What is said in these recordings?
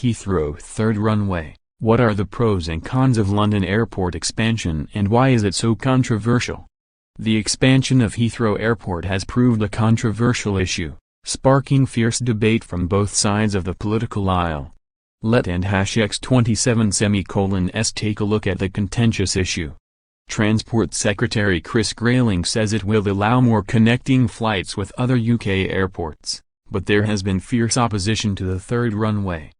Heathrow third runway. What are the pros and cons of London Airport expansion and why is it so controversial? The expansion of Heathrow Airport has proved a controversial issue, sparking fierce debate from both sides of the political aisle. Let X27 take a look at the contentious issue. Transport Secretary Chris Grayling says it will allow more connecting flights with other UK airports, but there has been fierce opposition to the third runway.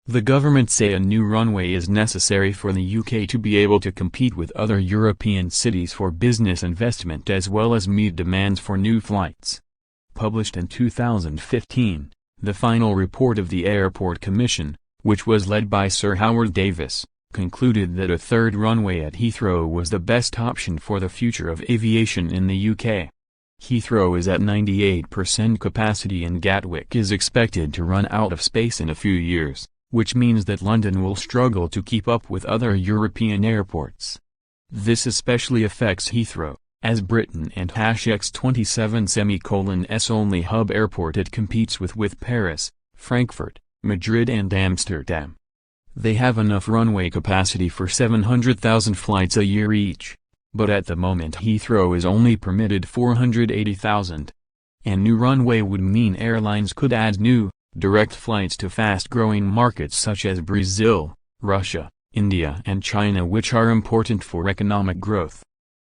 The government say a new runway is necessary for the UK to be able to compete with other European cities for business investment as well as meet demands for new flights. Published in 2015, the final report of the Airport Commission, which was led by Sir Howard Davis, concluded that a third runway at Heathrow was the best option for the future of aviation in the UK. Heathrow is at 98% capacity and Gatwick is expected to run out of space in a few years, which means that London will struggle to keep up with other European airports. This especially affects Heathrow, as Britain and X27's only hub airport it competes with Paris, Frankfurt, Madrid and Amsterdam. They have enough runway capacity for 700,000 flights a year each, but at the moment Heathrow is only permitted 480,000. A new runway would mean airlines could add new, direct flights to fast-growing markets such as Brazil, Russia, India and China, which are important for economic growth.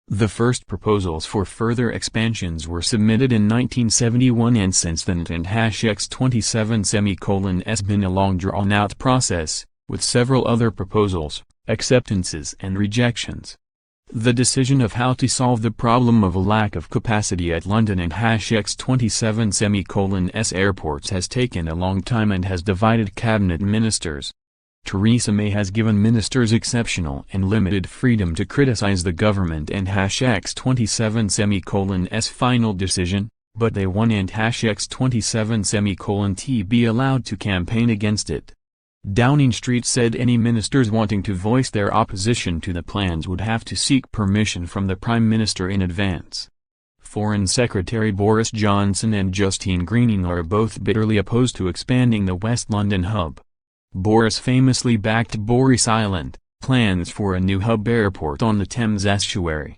The first proposals for further expansions were submitted in 1971 and since then X27's been a long drawn-out process, with several other proposals, acceptances and rejections. The decision of how to solve the problem of a lack of capacity at London and X27's airports has taken a long time and has divided cabinet ministers. Theresa May has given ministers exceptional and limited freedom to criticize the government and X27's final decision, but they want and X27's be allowed to campaign against it. Downing Street said any ministers wanting to voice their opposition to the plans would have to seek permission from the Prime Minister in advance. Foreign Secretary Boris Johnson and Justine Greening are both bitterly opposed to expanding the West London hub. Boris famously backed Boris Island, plans for a new hub airport on the Thames estuary.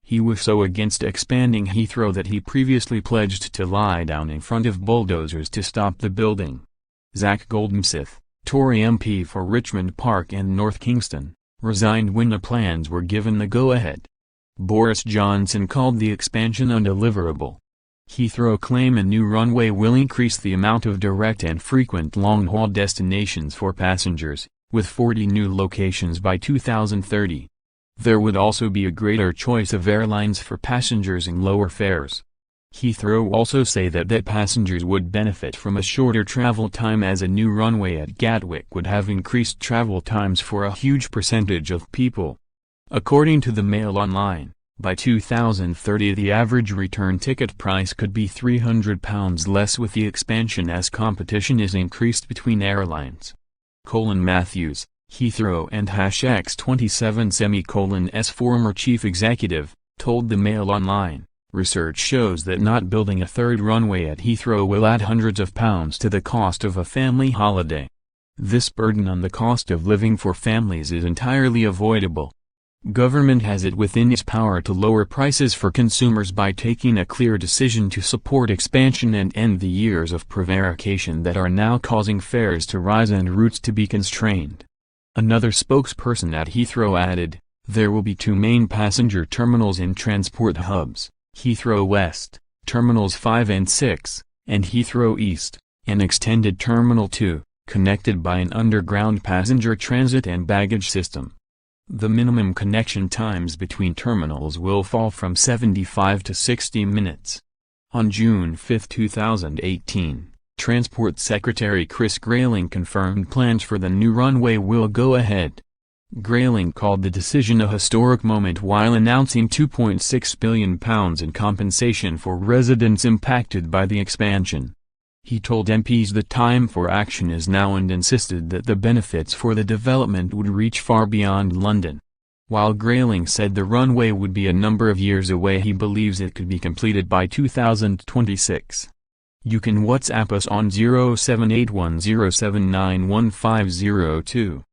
He was so against expanding Heathrow that he previously pledged to lie down in front of bulldozers to stop the building. Zach Goldsmith, Tory MP for Richmond Park and North Kingston, resigned when the plans were given the go-ahead. Boris Johnson called the expansion undeliverable. Heathrow claim a new runway will increase the amount of direct and frequent long-haul destinations for passengers, with 40 new locations by 2030. There would also be a greater choice of airlines for passengers and lower fares. Heathrow also say that passengers would benefit from a shorter travel time as a new runway at Gatwick would have increased travel times for a huge percentage of people. According to the Mail Online, by 2030 the average return ticket price could be £300 less with the expansion as competition is increased between airlines. Colin Matthews, Heathrow and X27's former chief executive, told the Mail Online, "Research shows that not building a third runway at Heathrow will add hundreds of pounds to the cost of a family holiday. This burden on the cost of living for families is entirely avoidable. Government has it within its power to lower prices for consumers by taking a clear decision to support expansion and end the years of prevarication that are now causing fares to rise and routes to be constrained." Another spokesperson at Heathrow added, "There will be two main passenger terminals in transport hubs, Heathrow West, Terminals 5 and 6, and Heathrow East, an extended Terminal 2, connected by an underground passenger transit and baggage system. The minimum connection times between terminals will fall from 75 to 60 minutes. On June 5, 2018, Transport Secretary Chris Grayling confirmed plans for the new runway will go ahead. Grayling called the decision a historic moment while announcing £2.6 billion in compensation for residents impacted by the expansion. He told MPs the time for action is now and insisted that the benefits for the development would reach far beyond London. While Grayling said the runway would be a number of years away, he believes it could be completed by 2026. You can WhatsApp us on 078107915002.